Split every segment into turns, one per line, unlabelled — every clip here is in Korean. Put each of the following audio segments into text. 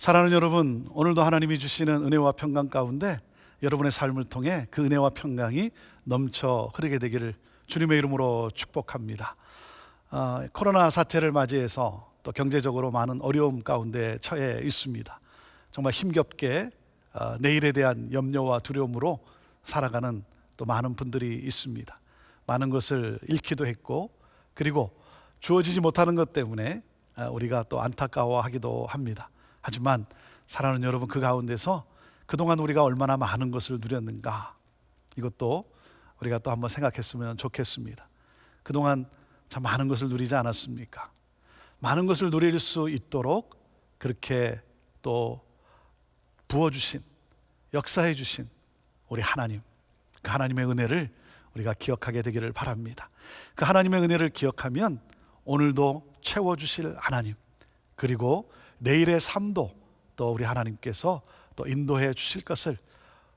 사랑하는 여러분, 오늘도 하나님이 주시는 은혜와 평강 가운데 여러분의 삶을 통해 그 은혜와 평강이 넘쳐 흐르게 되기를 주님의 이름으로 축복합니다. 코로나 사태를 맞이해서 또 경제적으로 많은 어려움 가운데 처해 있습니다. 정말 힘겹게 내일에 대한 염려와 두려움으로 살아가는 또 많은 분들이 있습니다. 많은 것을 잃기도 했고, 그리고 주어지지 못하는 것 때문에 우리가 또 안타까워하기도 합니다. 하지만 사랑하는 여러분, 그 가운데서 그동안 우리가 얼마나 많은 것을 누렸는가, 이것도 우리가 또 한번 생각했으면 좋겠습니다. 그동안 참 많은 것을 누리지 않았습니까? 많은 것을 누릴 수 있도록 그렇게 또 부어주신, 역사해 주신 우리 하나님, 그 하나님의 은혜를 우리가 기억하게 되기를 바랍니다. 그 하나님의 은혜를 기억하면 오늘도 채워주실 하나님, 그리고 내일의 삶도 또 우리 하나님께서 또 인도해 주실 것을,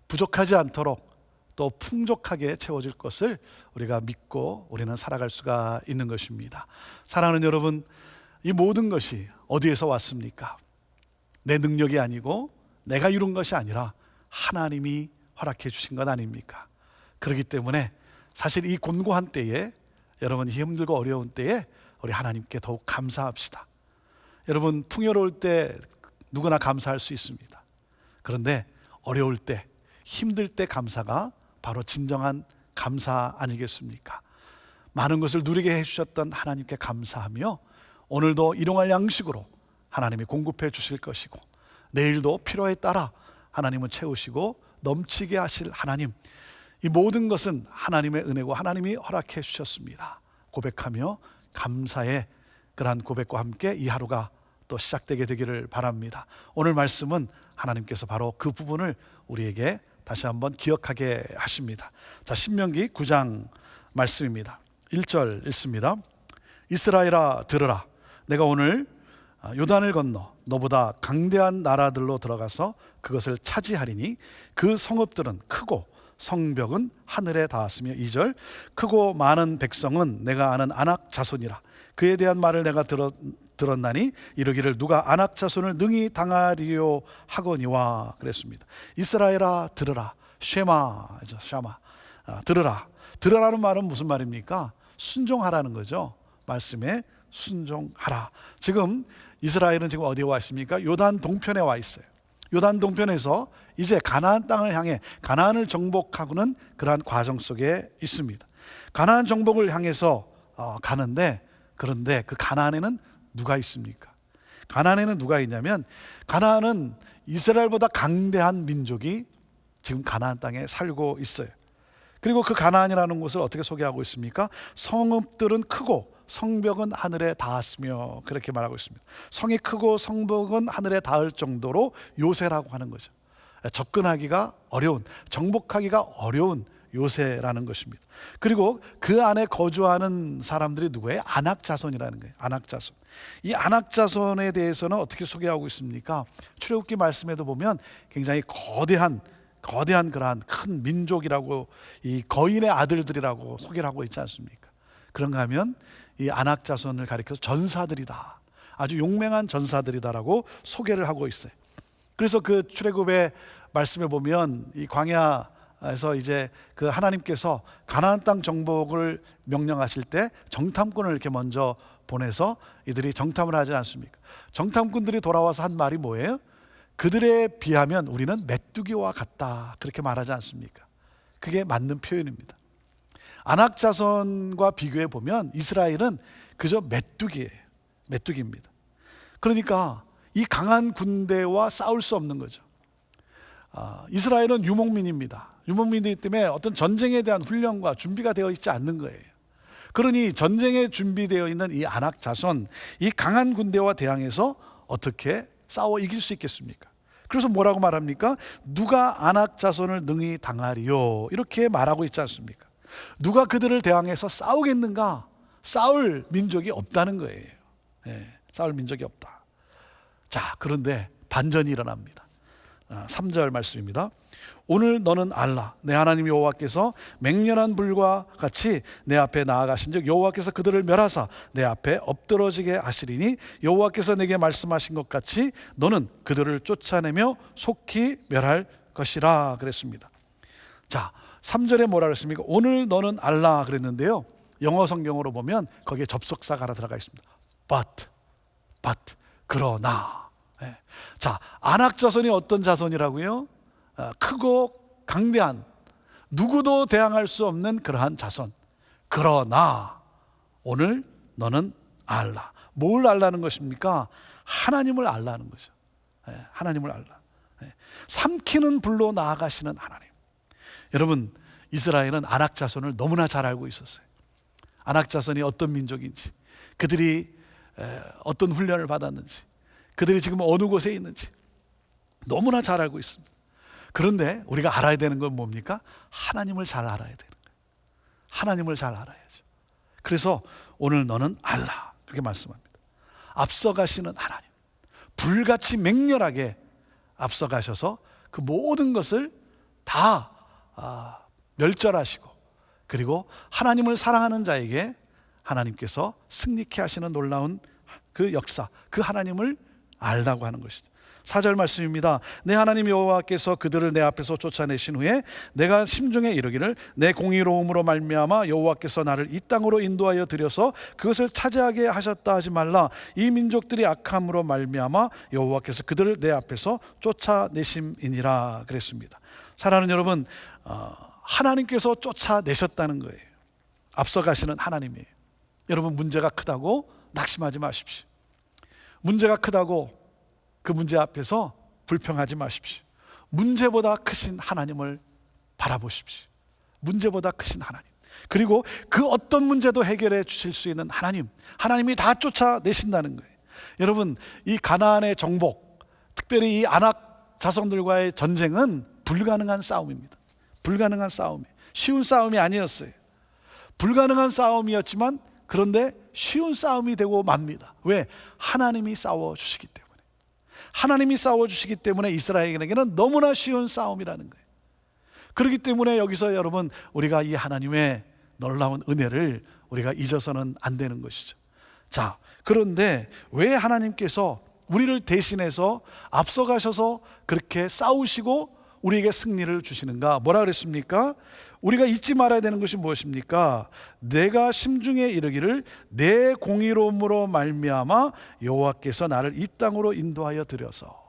부족하지 않도록 또 풍족하게 채워질 것을 우리가 믿고 우리는 살아갈 수가 있는 것입니다. 사랑하는 여러분, 이 모든 것이 어디에서 왔습니까? 내 능력이 아니고 내가 이룬 것이 아니라 하나님이 허락해 주신 것 아닙니까? 그렇기 때문에 사실 이 곤고한 때에, 여러분 힘들고 어려운 때에 우리 하나님께 더욱 감사합시다. 여러분, 풍요로울 때 누구나 감사할 수 있습니다. 그런데 어려울 때, 힘들 때 감사가 바로 진정한 감사 아니겠습니까? 많은 것을 누리게 해주셨던 하나님께 감사하며 오늘도 일용할 양식으로 하나님이 공급해 주실 것이고, 내일도 필요에 따라 하나님은 채우시고 넘치게 하실 하나님, 이 모든 것은 하나님의 은혜고 하나님이 허락해 주셨습니다. 고백하며 감사의 그러한 고백과 함께 이 하루가 또 시작되게 되기를 바랍니다. 오늘 말씀은 하나님께서 바로 그 부분을 우리에게 다시 한번 기억하게 하십니다. 자, 신명기 9장 말씀입니다. 1절 읽습니다. 이스라엘아 들으라, 내가 오늘 요단을 건너 너보다 강대한 나라들로 들어가서 그것을 차지하리니 그 성읍들은 크고 성벽은 하늘에 닿았으며, 2절 크고 많은 백성은 내가 아는 아낙 자손이라. 그에 대한 말을 내가 들었나니 이르기를 누가 아낙 자손을 능히 당하리요 하거니와 그랬습니다. 이스라엘아 들으라, 쉐마죠, 샤마. 들으라. 들으라는 말은 무슨 말입니까? 순종하라는 거죠. 말씀에 순종하라. 지금 이스라엘은 지금 어디에 와 있습니까? 요단 동편에 와 있어요. 요단 동편에서 이제 가나안 땅을 향해 가나안을 정복하고는 그러한 과정 속에 있습니다. 가나안 정복을 향해서 가는데, 그런데 그 가나안에는 누가 있습니까? 가나안에는 누가 있냐면, 가나안은 이스라엘보다 강대한 민족이 지금 가나안 땅에 살고 있어요. 그리고 그 가나안이라는 곳을 어떻게 소개하고 있습니까? 성읍들은 크고 성벽은 하늘에 닿았으며, 그렇게 말하고 있습니다. 성이 크고 성벽은 하늘에 닿을 정도로 요새라고 하는 거죠. 접근하기가 어려운, 정복하기가 어려운 요새라는 것입니다. 그리고 그 안에 거주하는 사람들이 누구예요? 아낙 자손이라는 거예요. 아낙 자손. 이 아낙 자손에 대해서는 어떻게 소개하고 있습니까? 출애굽기 말씀에도 보면 굉장히 거대한 그러한 큰 민족이라고, 이 거인의 아들들이라고 소개를 하고 있지 않습니까? 그런가 하면 이 아낙 자손을 가리켜서 전사들이다, 아주 용맹한 전사들이다라고 소개를 하고 있어요. 그래서 그 출애굽의 말씀에 보면 이 광야에서 이제 그 하나님께서 가나안 땅 정복을 명령하실 때 정탐꾼을 이렇게 먼저 보내서 이들이 정탐을 하지 않습니까? 정탐꾼들이 돌아와서 한 말이 뭐예요? 그들에 비하면 우리는 메뚜기와 같다, 그렇게 말하지 않습니까? 그게 맞는 표현입니다. 아낙 자손과 비교해 보면 이스라엘은 그저 메뚜기예요. 메뚜기입니다. 그러니까 이 강한 군대와 싸울 수 없는 거죠. 이스라엘은 유목민입니다. 유목민이기 때문에 어떤 전쟁에 대한 훈련과 준비가 되어 있지 않는 거예요. 그러니 전쟁에 준비되어 있는 이 아낙 자손, 이 강한 군대와 대항해서 어떻게 싸워 이길 수 있겠습니까? 그래서 뭐라고 말합니까? 누가 아낙 자손을 능히 당하리요, 이렇게 말하고 있지 않습니까? 누가 그들을 대항해서 싸우겠는가? 싸울 민족이 없다는 거예요. 싸울 민족이 없다. 자, 그런데 반전이 일어납니다. 3절 말씀입니다. 오늘 너는 알라 내 하나님 여호와께서 맹렬한 불과 같이 내 앞에 나아가신즉 여호와께서 그들을 멸하사 내 앞에 엎드러지게 하시리니 여호와께서 내게 말씀하신 것 같이 너는 그들을 쫓아내며 속히 멸할 것이라 그랬습니다. 자, 3절에 뭐라 그랬습니까? 오늘 너는 알라 그랬는데요, 영어 성경으로 보면 거기에 접속사가 하나 들어가 있습니다. but 그러나. 자, 아낙 자손이 어떤 자손이라고요? 크고 강대한, 누구도 대항할 수 없는 그러한 자손. 그러나 오늘 너는 알라. 뭘 알라는 것입니까? 하나님을 알라는 거죠. 하나님을 알라. 삼키는 불로 나아가시는 하나님. 여러분, 이스라엘은 아낙 자손을 너무나 잘 알고 있었어요. 아낙 자손이 어떤 민족인지, 그들이 어떤 훈련을 받았는지, 그들이 지금 어느 곳에 있는지 너무나 잘 알고 있습니다. 그런데 우리가 알아야 되는 건 뭡니까? 하나님을 잘 알아야 되는 거예요. 하나님을 잘 알아야죠. 그래서 오늘 너는 알라 그렇게 말씀합니다. 앞서가시는 하나님, 불같이 맹렬하게 앞서가셔서 그 모든 것을 다 멸절하시고, 그리고 하나님을 사랑하는 자에게 하나님께서 승리케 하시는 놀라운 그 역사, 그 하나님을 알라고 하는 것이죠. 4절 말씀입니다. 내 하나님 여호와께서 그들을 내 앞에서 쫓아내신 후에 내가 심중에 이르기를 내 공의로움으로 말미암아 여호와께서 나를 이 땅으로 인도하여 들여서 그것을 차지하게 하셨다 하지 말라. 이 민족들이 악함으로 말미암아 여호와께서 그들을 내 앞에서 쫓아내심이니라 그랬습니다. 사랑하는 여러분, 하나님께서 쫓아내셨다는 거예요. 앞서가시는 하나님이에요. 여러분, 문제가 크다고 낙심하지 마십시오. 문제가 크다고 그 문제 앞에서 불평하지 마십시오. 문제보다 크신 하나님을 바라보십시오. 문제보다 크신 하나님, 그리고 그 어떤 문제도 해결해 주실 수 있는 하나님, 하나님이 다 쫓아내신다는 거예요. 여러분, 이 가나안의 정복, 특별히 이 아낙 자손들과의 전쟁은 불가능한 싸움입니다. 불가능한 싸움이에요. 쉬운 싸움이 아니었어요. 불가능한 싸움이었지만 그런데 쉬운 싸움이 되고 맙니다. 왜? 하나님이 싸워주시기 때문에. 하나님이 싸워주시기 때문에 이스라엘에게는 너무나 쉬운 싸움이라는 거예요. 그렇기 때문에 여기서 여러분, 우리가 이 하나님의 놀라운 은혜를 우리가 잊어서는 안 되는 것이죠. 자, 그런데 왜 하나님께서 우리를 대신해서 앞서가셔서 그렇게 싸우시고 우리에게 승리를 주시는가? 뭐라 그랬습니까? 우리가 잊지 말아야 되는 것이 무엇입니까? 내가 심중에 이르기를 내 공의로움으로 말미암아 여호와께서 나를 이 땅으로 인도하여 들여서.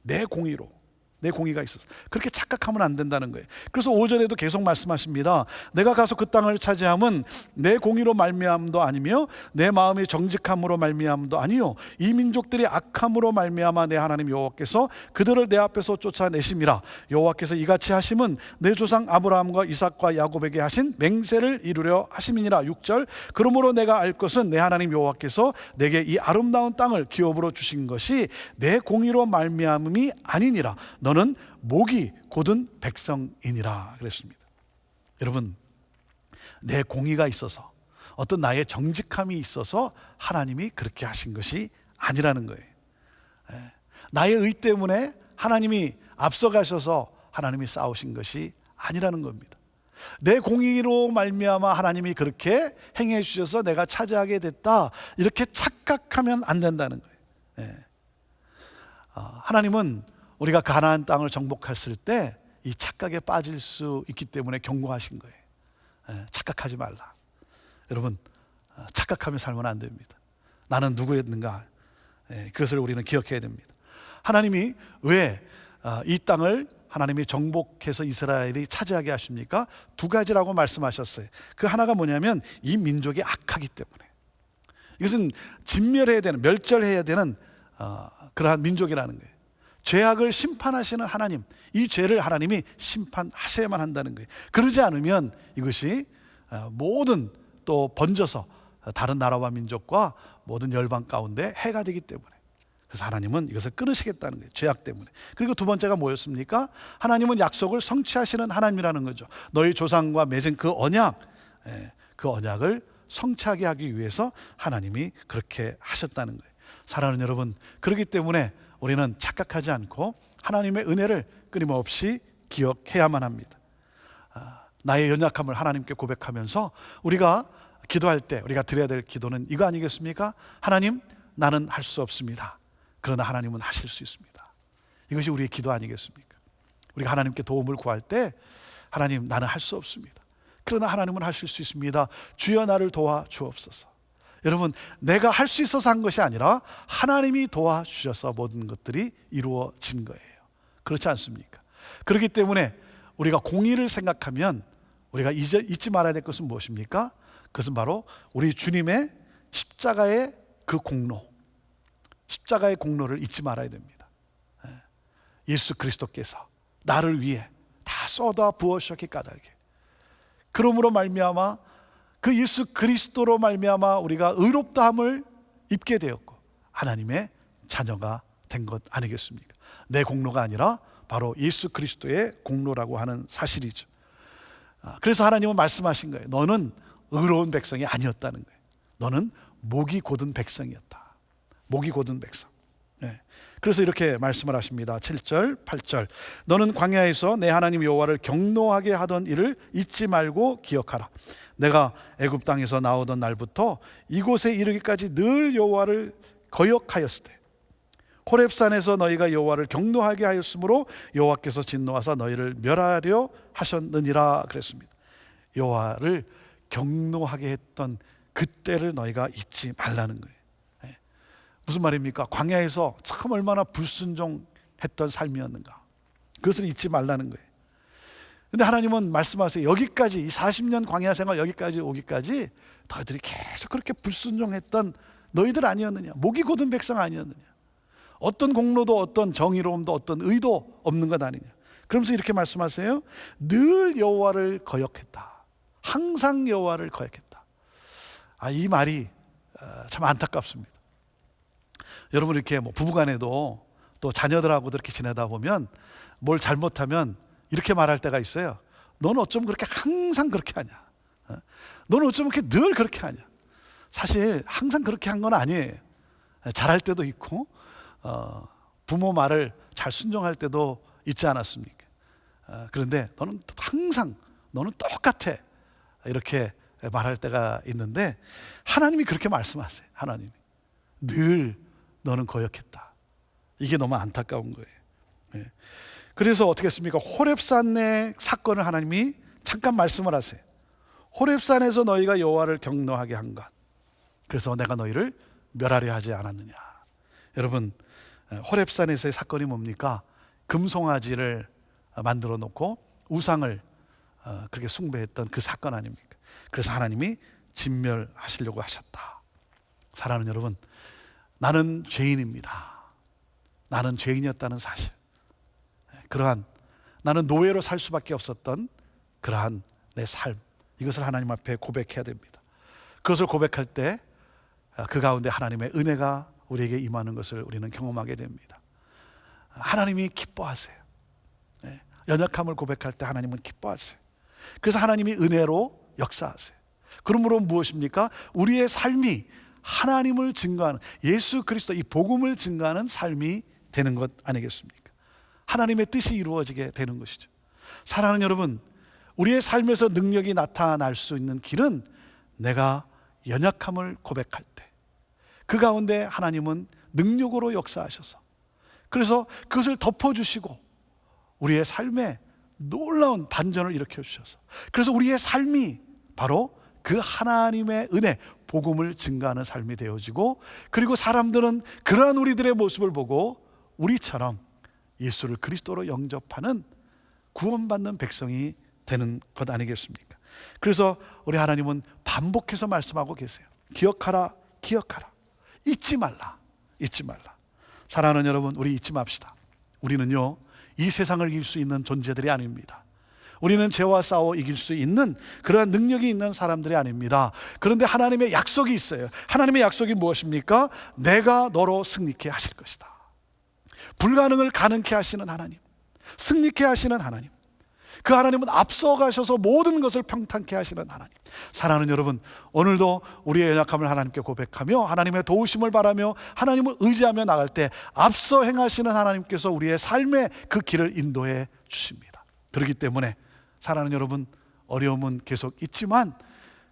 내 공의로, 내 공의가 있어서. 그렇게 착각하면 안 된다는 거예요. 그래서 5절에도 계속 말씀하십니다. 내가 가서 그 땅을 차지함은 내 공의로 말미암도 아니며 내 마음이 정직함으로 말미암도 아니요 이 민족들이 악함으로 말미암아 내 하나님 여호와께서 그들을 내 앞에서 쫓아내심이라. 여호와께서 이같이 하심은 내 조상 아브라함과 이삭과 야곱에게 하신 맹세를 이루려 하심이니라. 6절, 그러므로 내가 알 것은 내 하나님 여호와께서 내게 이 아름다운 땅을 기업으로 주신 것이 내 공의로 말미암음이 아니니라. 너는 목이 곧은 백성이니라 그랬습니다. 여러분, 내 공의가 있어서, 어떤 나의 정직함이 있어서 하나님이 그렇게 하신 것이 아니라는 거예요. 나의 의 때문에 하나님이 앞서가셔서 하나님이 싸우신 것이 아니라는 겁니다. 내 공의로 말미암아 하나님이 그렇게 행해 주셔서 내가 차지하게 됐다, 이렇게 착각하면 안 된다는 거예요. 하나님은 우리가 가나안 땅을 정복했을 때 이 착각에 빠질 수 있기 때문에 경고하신 거예요. 착각하지 말라. 여러분, 착각하며 살면 안 됩니다. 나는 누구였는가? 그것을 우리는 기억해야 됩니다. 하나님이 왜 이 땅을 하나님이 정복해서 이스라엘이 차지하게 하십니까? 두 가지라고 말씀하셨어요. 그 하나가 뭐냐면 이 민족이 악하기 때문에. 이것은 진멸해야 되는, 멸절해야 되는 그러한 민족이라는 거예요. 죄악을 심판하시는 하나님, 이 죄를 하나님이 심판하셔야만 한다는 거예요. 그러지 않으면 이것이 모든 또 번져서 다른 나라와 민족과 모든 열방 가운데 해가 되기 때문에, 그래서 하나님은 이것을 끊으시겠다는 거예요. 죄악 때문에. 그리고 두 번째가 뭐였습니까? 하나님은 약속을 성취하시는 하나님이라는 거죠. 너희 조상과 맺은 그 언약, 그 언약을 성취하게 하기 위해서 하나님이 그렇게 하셨다는 거예요. 사랑하는 여러분, 그렇기 때문에 우리는 착각하지 않고 하나님의 은혜를 끊임없이 기억해야만 합니다. 나의 연약함을 하나님께 고백하면서 우리가 기도할 때 우리가 드려야 될 기도는 이거 아니겠습니까? 하나님, 나는 할 수 없습니다. 그러나 하나님은 하실 수 있습니다. 이것이 우리의 기도 아니겠습니까? 우리가 하나님께 도움을 구할 때 하나님, 나는 할 수 없습니다. 그러나 하나님은 하실 수 있습니다. 주여 나를 도와주옵소서. 여러분, 내가 할 수 있어서 한 것이 아니라 하나님이 도와주셔서 모든 것들이 이루어진 거예요. 그렇지 않습니까? 그렇기 때문에 우리가 공의를 생각하면 우리가 잊지 말아야 될 것은 무엇입니까? 그것은 바로 우리 주님의 십자가의 그 공로, 십자가의 공로를 잊지 말아야 됩니다. 예수 그리스도께서 나를 위해 다 쏟아 부으셨기 까닭에, 그러므로 말미암아 그 예수 그리스도로 말미암아 우리가 의롭다함을 입게 되었고 하나님의 자녀가 된 것 아니겠습니까? 내 공로가 아니라 바로 예수 그리스도의 공로라고 하는 사실이죠. 그래서 하나님은 말씀하신 거예요. 너는 의로운 백성이 아니었다는 거예요. 너는 목이 곧은 백성이었다. 목이 곧은 백성. 그래서 이렇게 말씀을 하십니다. 7절, 8절. 너는 광야에서 내 하나님 여호와를 경노하게 하던 일을 잊지 말고 기억하라. 내가 애굽 땅에서 나오던 날부터 이곳에 이르기까지 늘 여호와를 거역하였을 때 호렙산에서 너희가 여호와를 경노하게 하였으므로 여호와께서 진노하사 너희를 멸하려 하셨느니라 그랬습니다. 여호와를 경노하게 했던 그때를 너희가 잊지 말라는 거예요. 무슨 말입니까? 광야에서 참 얼마나 불순종했던 삶이었는가, 그것을 잊지 말라는 거예요. 근데 하나님은 말씀하세요. 여기까지, 이 40년 광야 생활 여기까지 오기까지 너희들이 계속 그렇게 불순종했던 너희들 아니었느냐? 목이 곧은 백성 아니었느냐? 어떤 공로도 어떤 정의로움도 어떤 의도 없는 것 아니냐? 그러면서 이렇게 말씀하세요. 늘 여호와를 거역했다. 항상 여호와를 거역했다. 이 말이 참 안타깝습니다. 여러분, 이렇게 부부간에도 또 자녀들하고도 이렇게 지내다 보면 뭘 잘못하면 이렇게 말할 때가 있어요. 너는 어쩜 그렇게 항상 그렇게 하냐? 너는 어쩜 그렇게 늘 그렇게 하냐? 사실 항상 그렇게 한 건 아니에요. 잘할 때도 있고 부모 말을 잘 순종할 때도 있지 않았습니까? 그런데 너는 항상, 너는 똑같아, 이렇게 말할 때가 있는데 하나님이 그렇게 말씀하세요. 하나님이 늘 너는 거역했다. 이게 너무 안타까운 거예요. 그래서 어떻게 했습니까? 호렙산의 사건을 하나님이 잠깐 말씀을 하세요. 호렙산에서 너희가 여호와를 경노하게 한 것, 그래서 내가 너희를 멸하려 하지 않았느냐. 여러분, 호렙산에서의 사건이 뭡니까? 금송아지를 만들어 놓고 우상을 그렇게 숭배했던 그 사건 아닙니까? 그래서 하나님이 진멸하시려고 하셨다. 사랑하는 여러분, 나는 죄인입니다. 나는 죄인이었다는 사실, 그러한 나는 노예로 살 수밖에 없었던 그러한 내 삶, 이것을 하나님 앞에 고백해야 됩니다. 그것을 고백할 때 그 가운데 하나님의 은혜가 우리에게 임하는 것을 우리는 경험하게 됩니다. 하나님이 기뻐하세요. 연약함을 고백할 때 하나님은 기뻐하세요. 그래서 하나님이 은혜로 역사하세요. 그러므로 무엇입니까? 우리의 삶이 하나님을 증거하는, 예수 그리스도 이 복음을 증거하는 삶이 되는 것 아니겠습니까? 하나님의 뜻이 이루어지게 되는 것이죠. 사랑하는 여러분, 우리의 삶에서 능력이 나타날 수 있는 길은 내가 연약함을 고백할 때 그 가운데 하나님은 능력으로 역사하셔서, 그래서 그것을 덮어주시고 우리의 삶에 놀라운 반전을 일으켜 주셔서, 그래서 우리의 삶이 바로 그 하나님의 은혜, 복음을 증가하는 삶이 되어지고, 그리고 사람들은 그러한 우리들의 모습을 보고 우리처럼 예수를 그리스도로 영접하는 구원받는 백성이 되는 것 아니겠습니까? 그래서 우리 하나님은 반복해서 말씀하고 계세요. 기억하라, 기억하라. 잊지 말라, 잊지 말라. 사랑하는 여러분, 우리 잊지 맙시다. 우리는요, 이 세상을 이길 수 있는 존재들이 아닙니다. 우리는 죄와 싸워 이길 수 있는 그러한 능력이 있는 사람들이 아닙니다. 그런데 하나님의 약속이 있어요. 하나님의 약속이 무엇입니까? 내가 너로 승리케 하실 것이다. 불가능을 가능케 하시는 하나님, 승리케 하시는 하나님. 그 하나님은 앞서가셔서 모든 것을 평탄케 하시는 하나님. 사랑하는 여러분, 오늘도 우리의 연약함을 하나님께 고백하며 하나님의 도우심을 바라며 하나님을 의지하며 나갈 때 앞서 행하시는 하나님께서 우리의 삶의 그 길을 인도해 주십니다. 그렇기 때문에 사랑하는 여러분, 어려움은 계속 있지만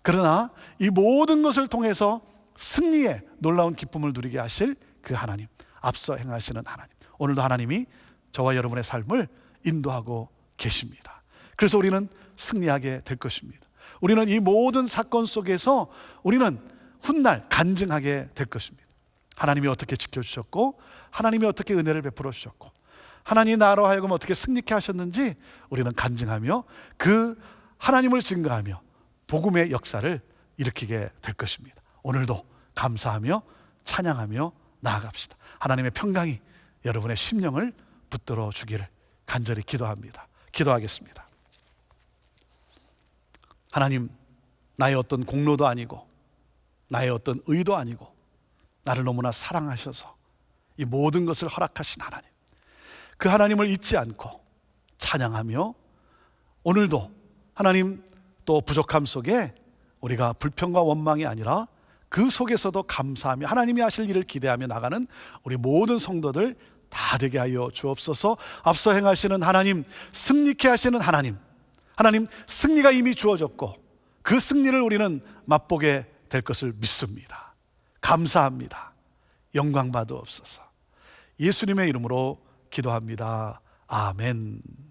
그러나 이 모든 것을 통해서 승리의 놀라운 기쁨을 누리게 하실 그 하나님, 앞서 행하시는 하나님, 오늘도 하나님이 저와 여러분의 삶을 인도하고 계십니다. 그래서 우리는 승리하게 될 것입니다. 우리는 이 모든 사건 속에서 우리는 훗날 간증하게 될 것입니다. 하나님이 어떻게 지켜주셨고 하나님이 어떻게 은혜를 베풀어 주셨고 하나님이 나로 하여금 어떻게 승리케 하셨는지 우리는 간증하며 그 하나님을 증거하며 복음의 역사를 일으키게 될 것입니다. 오늘도 감사하며 찬양하며 나아갑시다. 하나님의 평강이 여러분의 심령을 붙들어 주기를 간절히 기도합니다. 기도하겠습니다. 하나님, 나의 어떤 공로도 아니고 나의 어떤 의도 아니고 나를 너무나 사랑하셔서 이 모든 것을 허락하신 하나님, 그 하나님을 잊지 않고 찬양하며 오늘도 하나님 또 부족함 속에 우리가 불평과 원망이 아니라 그 속에서도 감사하며 하나님이 하실 일을 기대하며 나가는 우리 모든 성도들 다 되게 하여 주옵소서. 앞서 행하시는 하나님, 승리케 하시는 하나님, 하나님 승리가 이미 주어졌고 그 승리를 우리는 맛보게 될 것을 믿습니다. 감사합니다. 영광 받으옵소서. 예수님의 이름으로 기도합니다. 아멘.